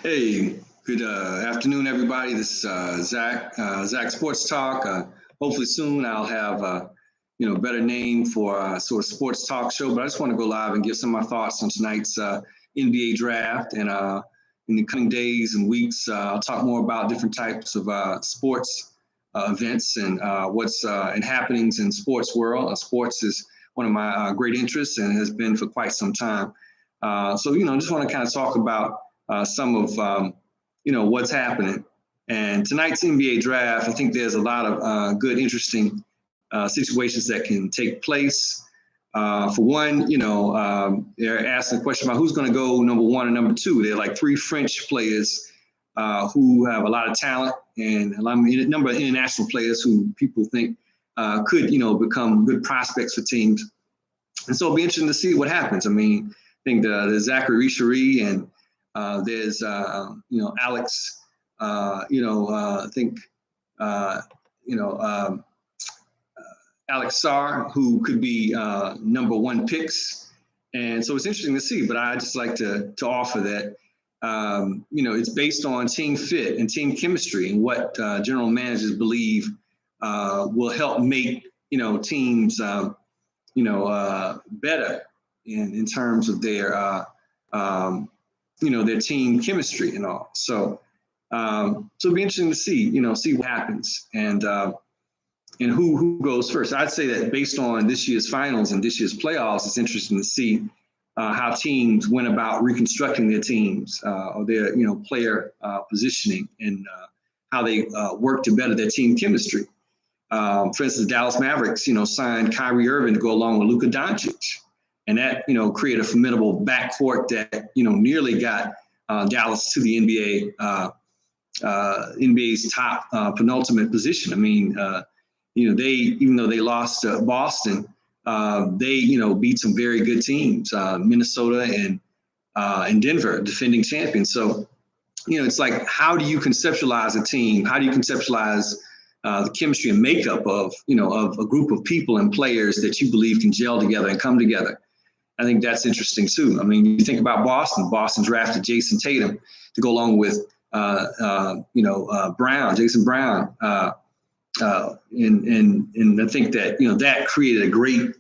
Hey, good afternoon, everybody. This is Zach Sports Talk. Hopefully soon I'll have better name for sort of sports talk show. But I just want to go live and give some of my thoughts on tonight's NBA draft. And in the coming days and weeks, I'll talk more about different types of sports events and what's and happenings in sports world. Sports is one of my great interests and has been for quite some time. Just want to kind of talk about some of what's happening. And tonight's NBA draft, I think there's a lot of good, interesting situations that can take place. For one, they're asking a question about who's going to go number one and number two. They're like three French players who have a lot of talent and a number of international players who people think could, become good prospects for teams. And so it'll be interesting to see what happens. I mean, I think the Zachary Richary and there's Alex. Alex Sarr, who could be number one picks, and so it's interesting to see. But I just like to offer that it's based on team fit and team chemistry and what general managers believe will help make teams better in terms of their their team chemistry and all. So it'll be interesting to see what happens and who goes first. I'd say that based on this year's finals and this year's playoffs, it's interesting to see how teams went about reconstructing their teams or their player positioning and how they work to better their team chemistry. For instance, Dallas Mavericks, signed Kyrie Irving to go along with Luka Doncic. And that, created a formidable backcourt that, nearly got Dallas to the NBA's top penultimate position. I mean, even though they lost to Boston, they, beat some very good teams, Minnesota and Denver, defending champions. So, it's like, how do you conceptualize a team? How do you conceptualize the chemistry and makeup of a group of people and players that you believe can gel together and come together? I think that's interesting too. I mean, you think about Boston. Boston drafted Jason Tatum to go along with Jason Brown, and I think that that created a great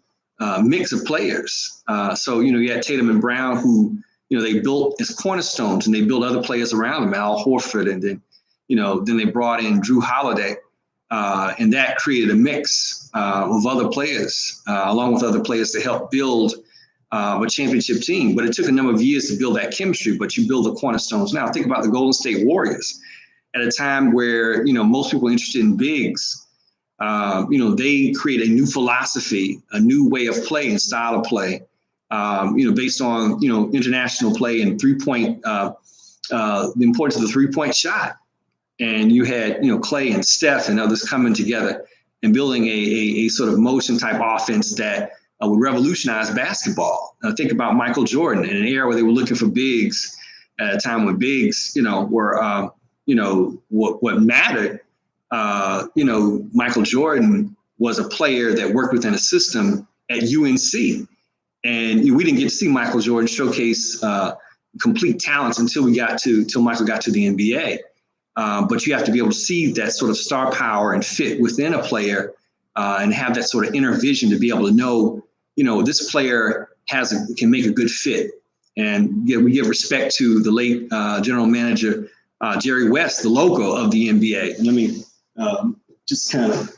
mix of players. So you had Tatum and Brown, who they built as cornerstones, and they built other players around them, Al Horford, and then then they brought in Drew Holiday, and that created a mix of other players, along with other players to help build a championship team. But it took a number of years to build that chemistry, but you build the cornerstones now. Think about the Golden State Warriors at a time where, most people are interested in bigs. They create a new philosophy, a new way of play and style of play, based on, international play and the importance of the 3-point shot. And you had, Clay and Steph and others coming together and building a sort of motion type offense that would revolutionize basketball. Think about Michael Jordan in an era where they were looking for bigs at a time when bigs, were, what mattered. Michael Jordan was a player that worked within a system at UNC. And we didn't get to see Michael Jordan showcase complete talents until Michael got to the NBA. But you have to be able to see that sort of star power and fit within a player and have that sort of inner vision to be able to know, this player can make a good fit. And we give respect to the late general manager, Jerry West, the logo of the NBA. And let me just kind of,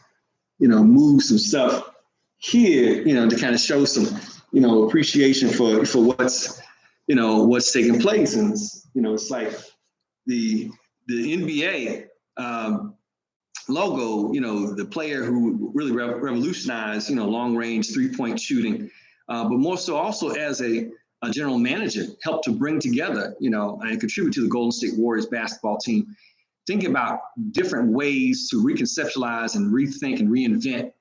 move some stuff here, to kind of show some, appreciation for what's, what's taking place. And, it's like the NBA logo, the player who really revolutionized, long-range 3-point shooting, but more so also as a general manager, helped to bring together, and contribute to the Golden State Warriors basketball team. Thinking about different ways to reconceptualize and rethink and reinvent,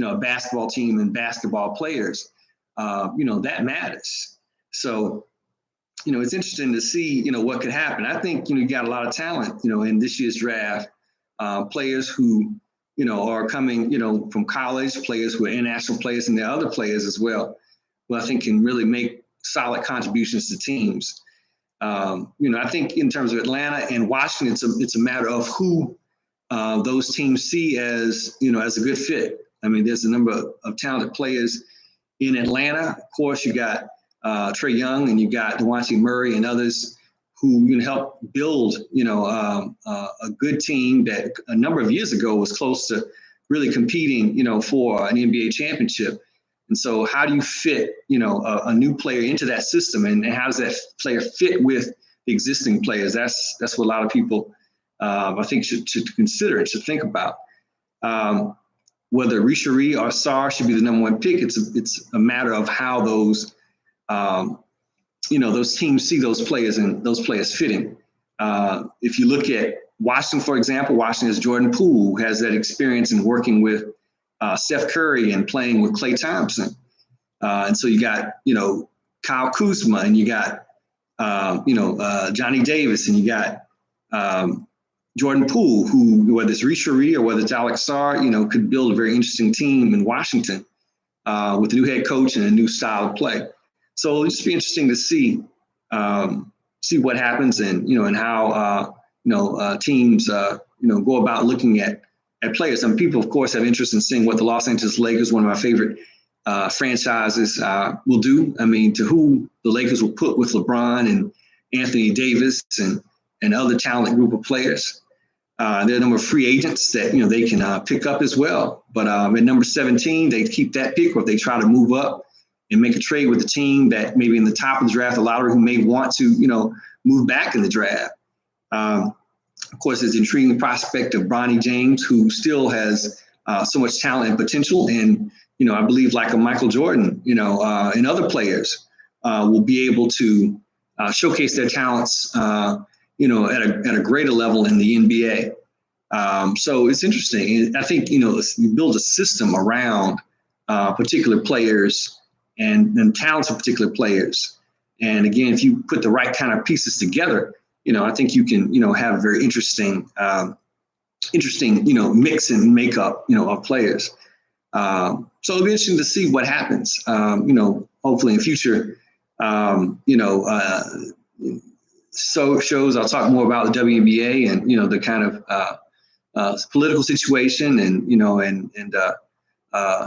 a basketball team and basketball players, that matters. So, it's interesting to see, what could happen. I think, you got a lot of talent, in this year's draft, players who, are coming, from college, players who are international players, and there are other players as well, who I think can really make solid contributions to teams. I think in terms of Atlanta and Washington, it's a matter of who those teams see as, as a good fit. I mean, there's a number of talented players in Atlanta. Of course, you got Trae Young, and you got DeJounte Murray and others who help build, a good team that a number of years ago was close to really competing, for an NBA championship. And so how do you fit, a new player into that system, and how does that player fit with the existing players? That's what a lot of people, I think, should consider and should think about. Whether Ricchery or Sarr should be the number one pick, it's a matter of how those, those teams see those players and those players fitting. If you look at Washington, for example, Washington has Jordan Poole, who has that experience in working with Steph Curry and playing with Klay Thompson. And so you got, Kyle Kuzma, and you got, Johnny Davis, and you got Jordan Poole, who, whether it's Ricchery or whether it's Alex Sarr, could build a very interesting team in Washington with a new head coach and a new style of play. So it'll just be interesting to see what happens, and and how teams go about looking at players. And people, of course, have interest in seeing what the Los Angeles Lakers, one of my favorite franchises, will do. I mean, to who the Lakers will put with LeBron and Anthony Davis and other talented group of players. There are a number of free agents that they can pick up as well. But at number 17, they keep that pick, or if they try to move up and make a trade with a team that maybe in the top of the draft, a lottery, who may want to move back in the draft. Of course, there's the intriguing prospect of Bronny James, who still has so much talent and potential. And, I believe like a Michael Jordan, and other players will be able to showcase their talents, at a greater level in the NBA. So it's interesting. I think, you build a system around particular players and talents of particular players. And again, if you put the right kind of pieces together, I think you can, have a very interesting, mix and makeup, of players. So it'll be interesting to see what happens, hopefully in future, so shows. I'll talk more about the WNBA and, the kind of political situation and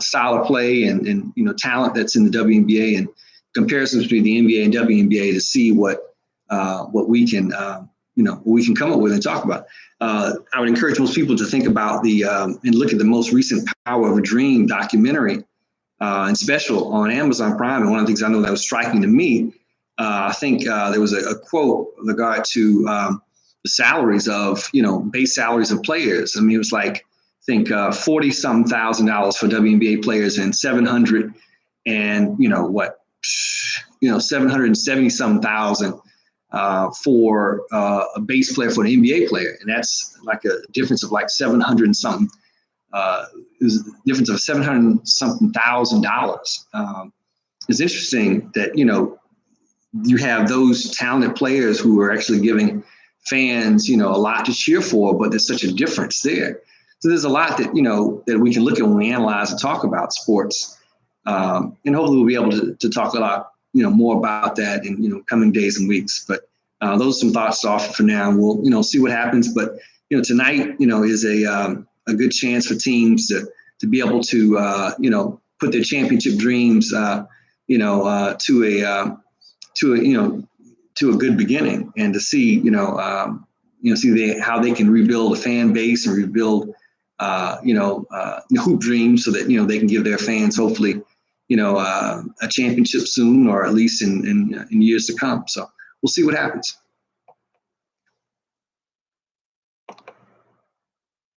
style of play and talent that's in the WNBA, and comparisons between the NBA and WNBA to see what we can, what we can come up with and talk about. I would encourage most people to think about and look at the most recent Power of a Dream documentary and special on Amazon Prime. And one of the things I know that was striking to me, I think there was a quote with regard to the salaries of, base salaries of players. I mean, it was like, I think $40-some thousand for WNBA players, and 700 and, 770-some thousand for a base player for an NBA player. And that's like a difference of like 700 and something. There's a difference of 700-something thousand dollars. It's interesting that, you have those talented players who are actually giving fans, a lot to cheer for, but there's such a difference there. So there's a lot that, that we can look at when we analyze and talk about sports. And hopefully we'll be able to talk a lot, more about that in, coming days and weeks. But those are some thoughts to offer for now. We'll, see what happens. But, tonight, is a good chance for teams to be able to, put their championship dreams, to a good beginning, and to see, how they can rebuild a fan base and rebuild, hoop dreams, so that, they can give their fans hopefully, a championship soon, or at least in years to come. So we'll see what happens.